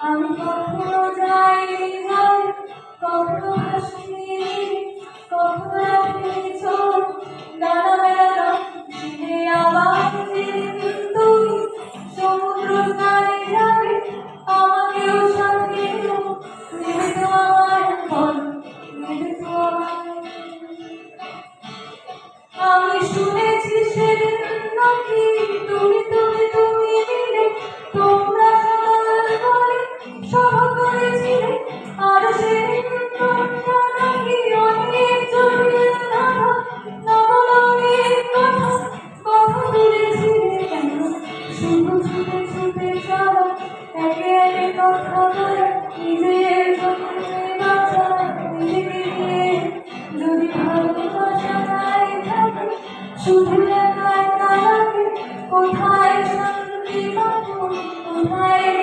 আমি কখনো যাইনি ঘরে, কখনো হাসিনি, কখনো রাখিনি চোখ, ডানা মেলা দিনে আবার যেদিন তুমি সমুদ্র স্নানে যাবে, আমাকেও সাথে নিও, নেবে তো আমায় বলো, নেবে তো আমায়। আমি শুনেছি সেদিন নাকি তুমি তুমি তুমি মিলে তোমরা সকাল করে সভা করেছিলে, আর সেদিন তোমরা নাকি অনেক জটিল কথা নবরঙের কথা কথা তুলেছিলে কেন? শুধু ছুটে ছুটে চলো, একে একে কথা বলে নিজের জন্য বাঁচা, নিজেকে নিয়ে যদি ভালোবাসা নাই থাকে, শুধু একা একা লাগে কোথায়